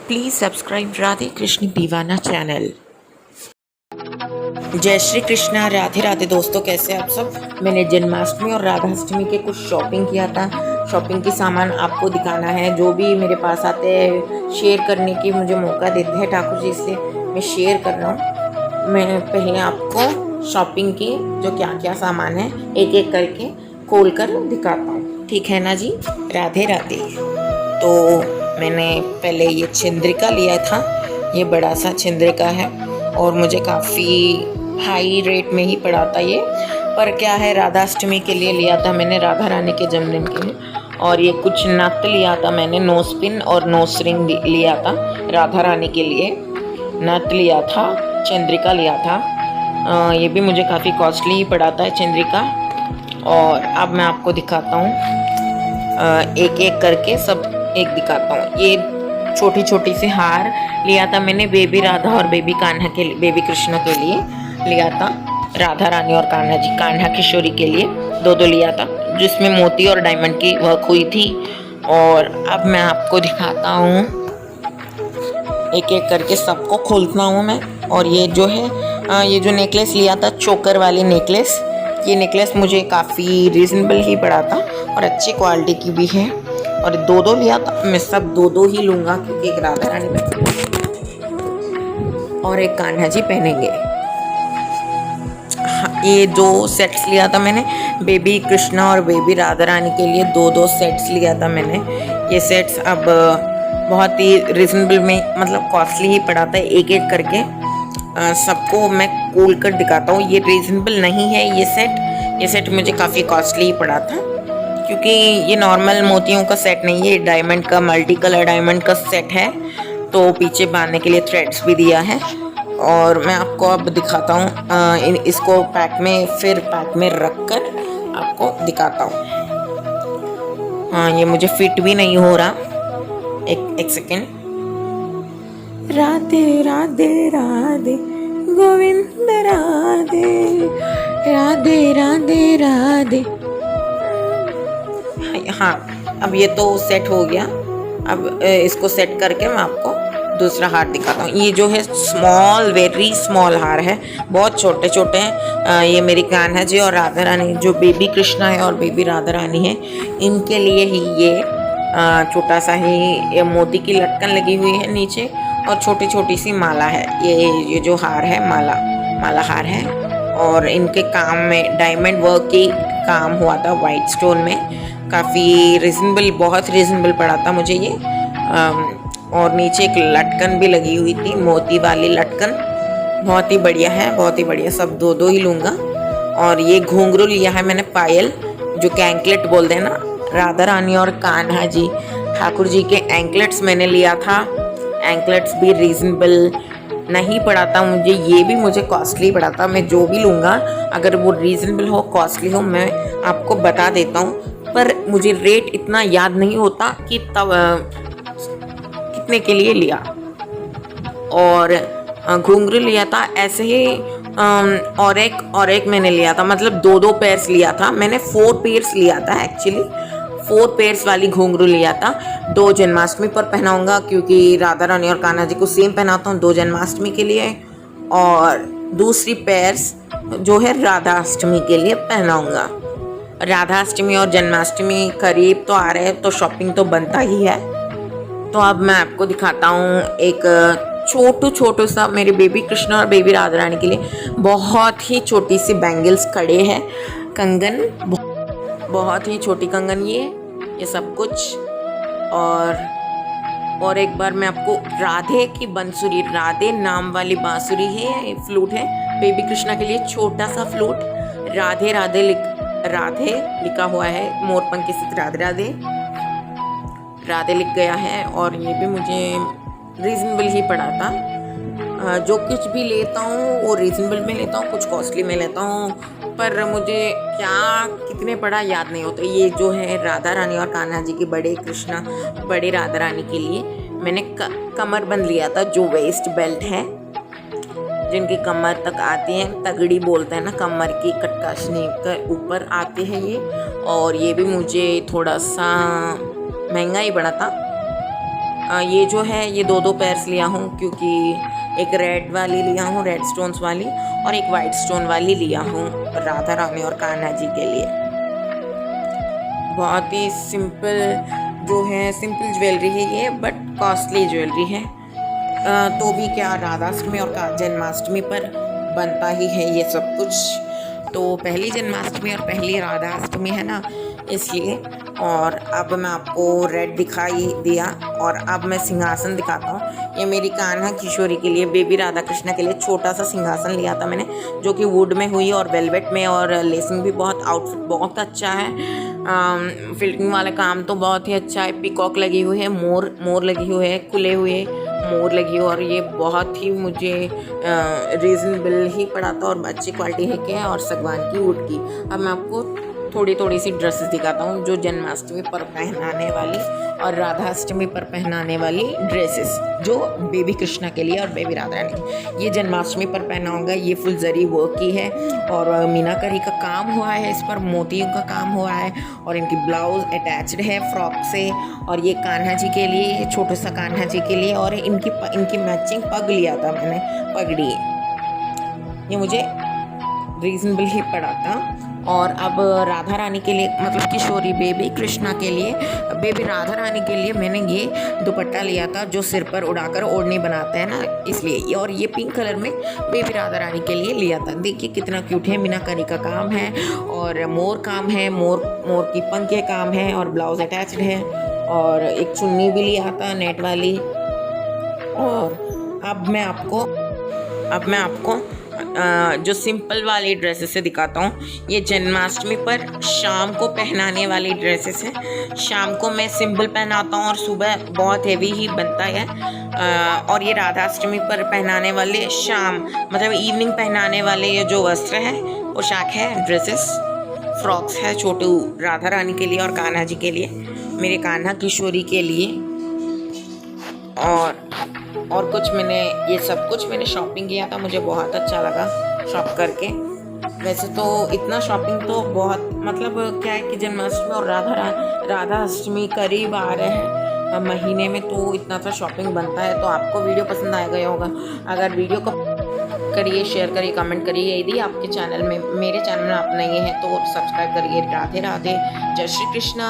Please subscribe Radhe Krishna दीवाना channel. जय श्री कृष्णा, राधे राधे दोस्तों, कैसे आप सब। मैंने जन्माष्टमी और राधाष्टमी के कुछ शॉपिंग किया था। शॉपिंग की सामान आपको दिखाना है। जो भी मेरे पास आते हैं शेयर करने की मुझे मौका देते हैं ठाकुर जी, इसलिए मैं शेयर कर रहा हूँ। मैं पहले आपको शॉपिंग की जो क्या क्या सामान है एक एक करके खोल कर दिखाता हूँ, ठीक है ना जी। राधे राधे। तो मैंने पहले ये चंद्रिका लिया था, ये बड़ा सा चंद्रिका है और मुझे काफ़ी हाई रेट में ही पड़ा था ये। पर क्या है, राधाष्टमी के लिए लिया था मैंने, राधा रानी के जन्मदिन के लिए। और ये कुछ नथ लिया था मैंने, नोज पिन और नोज रिंग लिया था राधा रानी के लिए। नथ लिया था, चंद्रिका लिया था। ये भी मुझे काफ़ी कॉस्टली ही पड़ा था चंद्रिका। और अब मैं आपको दिखाता हूँ एक एक करके सब एक दिखाता हूँ। ये छोटी छोटी सी हार लिया था मैंने बेबी राधा और बेबी कान्हा के लिए, बेबी कृष्ण के लिए लिया था। राधा रानी और कान्हा जी, कान्हा किशोरी के लिए दो दो लिया था, जिसमें मोती और डायमंड की वर्क हुई थी। और अब मैं आपको दिखाता हूँ, एक एक करके सबको खोलता हूँ मैं। और ये जो है ये जो नेकलेस लिया था, चोकर वाली नेकलेस, ये नेकलेस मुझे काफ़ी रीजनेबल ही पड़ा था और अच्छी क्वालिटी की भी है। और दो दो लिया था, मैं सब दो दो ही लूँगा क्योंकि एक राधा रानी और एक कान्हा जी पहनेंगे। हाँ, ये दो सेट्स लिया था मैंने बेबी कृष्णा और बेबी राधा रानी के लिए, दो दो सेट्स लिया था मैंने। ये सेट्स अब बहुत ही रिजनेबल में, मतलब कॉस्टली ही पड़ा था। एक एक करके सबको मैं खोल कर दिखाता हूँ। ये रीजनेबल नहीं है ये सेट मुझे काफ़ी कॉस्टली ही पड़ा था, क्योंकि ये नॉर्मल मोतियों का सेट नहीं है, डायमंड का, मल्टी कलर डायमंड का सेट है। तो पीछे बांधने के लिए थ्रेड्स भी दिया है। और मैं आपको अब दिखाता हूँ इसको पैक में रख कर आपको दिखाता हूँ। हाँ, ये मुझे फिट भी नहीं हो रहा। एक सेकेंड। राधे राधे राधे गोविंद राधे, राधे राधे राधे। हाँ, अब ये तो सेट हो गया। अब इसको सेट करके मैं आपको दूसरा हार दिखाता हूँ। ये जो है स्मॉल, वेरी स्मॉल हार है, बहुत छोटे छोटे हैं। ये मेरी कान्हा जी और राधा रानी, जो बेबी कृष्णा है और बेबी राधा रानी है, इनके लिए ही ये छोटा सा ही ये मोती की लटकन लगी हुई है नीचे, और छोटी छोटी सी माला है। ये जो हार है माला हार है। और इनके काम में डायमंड वर्क की काम हुआ था वाइट स्टोन में। काफ़ी रिजनेबल, बहुत रिजनेबल पड़ा था मुझे ये। और नीचे एक लटकन भी लगी हुई थी, मोती वाली लटकन, बहुत ही बढ़िया है, बहुत ही बढ़िया। सब दो दो ही लूँगा। और ये घुंघरू लिया है मैंने, पायल, जो कि एंकलेट बोलते हैं ना, राधा रानी और कान्हा जी ठाकुर जी के एंकलेट्स मैंने लिया था। एंकलेट्स भी रीजनेबल नहीं पड़ा था मुझे, ये भी मुझे कॉस्टली पड़ा था। मैं जो भी लूँगा, अगर वो रीजनेबल हो, कॉस्टली हो, मैं आपको बता देता हूँ, पर मुझे रेट इतना याद नहीं होता कि तब कितने के लिए लिया। और घुंघरू लिया था ऐसे ही। और एक मैंने लिया था, मतलब दो दो पेयर्स लिया था मैंने, 4 पेयर्स लिया था एक्चुअली। 4 पेयर्स वाली घुंघरू लिया था। 2 जन्माष्टमी पर पहनाऊंगा, क्योंकि राधा रानी और कान्हा जी को सेम पहनाता हूँ 2 जन्माष्टमी के लिए। और दूसरी पेयर्स जो है राधाष्टमी के लिए पहनाऊंगा। राधाष्टमी और जन्माष्टमी करीब तो आ रहे हैं, तो शॉपिंग तो बनता ही है। तो अब मैं आपको दिखाता हूँ एक छोटू सा मेरे बेबी कृष्ण और बेबी राधा रानी के लिए बहुत ही छोटी सी बैंगल्स कड़े हैं, कंगन, बहुत ही छोटी कंगन, ये सब कुछ। और एक बार मैं आपको राधे की बंसुरी, राधे नाम वाली बांसुरी है, फ्लूट है बेबी कृष्णा के लिए, छोटा सा फ्लूट, राधे लिखा हुआ है, मोरपंख के साथ राधे राधे लिख गया है। और ये भी मुझे रीजनेबल ही पड़ा था। जो कुछ भी लेता हूँ वो रीजनेबल में लेता हूँ, कुछ कॉस्टली में लेता हूँ, पर मुझे क्या कितने पड़ा याद नहीं होता। ये जो है राधा रानी और कान्हा जी की, बड़े कृष्णा बड़े राधा रानी के लिए मैंने कमरबंद लिया था, जो वेस्ट बेल्ट है, जिनकी कमर तक आती है, तगड़ी बोलते हैं ना, कमर की कटकाशनी के ऊपर आते हैं ये। और ये भी मुझे थोड़ा सा महंगा ही पड़ा था, ये जो है ये दो पेयर्स लिया हूँ, क्योंकि एक रेड वाली लिया हूँ, रेड स्टोन्स वाली, और एक वाइट स्टोन वाली लिया हूँ राधा रानी और कान्हा जी के लिए। बहुत ही सिंपल जो है, सिंपल ज्वेलरी है ये, बट कॉस्टली ज्वेलरी है। तो भी क्या, राधाष्टमी और जन्माष्टमी पर बनता ही है ये सब कुछ। तो पहली जन्माष्टमी और पहली राधाष्टमी है ना, इसलिए। और अब मैं आपको रेड दिखाई दिया, और अब मैं सिंहासन दिखाता हूँ। ये मेरी कान्हा किशोरी के लिए, बेबी राधा कृष्णा के लिए छोटा सा सिंहासन लिया था मैंने, जो कि वुड में हुई और वेलवेट में, और लेसिंग भी बहुत, आउटफिट बहुत अच्छा है। फिल्टिंग वाला काम तो बहुत ही अच्छा है। पिकॉक लगी हुई है, मोर लगी हुई है, खुले हुए मोर लगी हुई, और ये बहुत ही मुझे रीज़नेबल ही पड़ा था, और अच्छी क्वालिटी है क्या, और सागवान की वुड की। अब मैं आपको थोड़ी सी ड्रेसेस दिखाता हूँ, जो जन्माष्टमी पर पहनाने वाली और राधाष्टमी पर पहनाने वाली ड्रेसेस, जो बेबी कृष्णा के लिए और बेबी राधा रानी। ये जन्माष्टमी पर पहना होगा, ये फुल जरी वर्क की है, और मीनाकारी का काम हुआ है, इस पर मोतियों का काम हुआ है, और इनकी ब्लाउज अटैच्ड है फ्रॉक से। और ये कान्हा जी के लिए, छोटा सा कान्हा जी के लिए, और इनकी मैचिंग पग लिया था मैंने, पगड़ी। ये मुझे रीजनेबल ही पड़ा था। और अब राधा रानी के लिए, मतलब किशोरी बेबी कृष्णा के लिए, बेबी राधा रानी के लिए मैंने ये दुपट्टा लिया था, जो सिर पर उड़ाकर ओढ़नी बनाते हैं ना, इसलिए। और ये पिंक कलर में बेबी राधा रानी के लिए लिया था। देखिए कितना क्यूट है, मीनाकारी का काम है, और मोर काम है, मोर की पंख के काम है, और ब्लाउज अटैच्ड है, और एक चुन्नी भी लिया था नेट वाली। और अब मैं आपको जो सिंपल वाली ड्रेसेस से दिखाता हूँ। ये जन्माष्टमी पर शाम को पहनाने वाली ड्रेसेस है। शाम को मैं सिंपल पहनाता हूँ, और सुबह बहुत हेवी ही बनता है। और ये राधाष्टमी पर पहनाने वाले शाम, मतलब इवनिंग पहनाने वाले ये जो वस्त्र है, पोशाक है, ड्रेसेस, फ्रॉक्स है, छोटू राधा रानी के लिए और कान्हा जी के लिए, मेरे कान्हा किशोरी के लिए। और कुछ मैंने, ये सब कुछ मैंने शॉपिंग किया था, मुझे बहुत अच्छा लगा शॉप करके। वैसे तो इतना शॉपिंग तो बहुत, मतलब क्या है कि जन्माष्टमी और राधाष्टमी करीब आ रहे हैं महीने में, तो इतना सा शॉपिंग बनता है। तो आपको वीडियो पसंद आ गया होगा। अगर वीडियो को करिए, शेयर करिए, कमेंट करिए। यदि आपके चैनल में, मेरे चैनल में आप नए हैं तो सब्सक्राइब करिए। राधे राधे, जय श्री कृष्णा।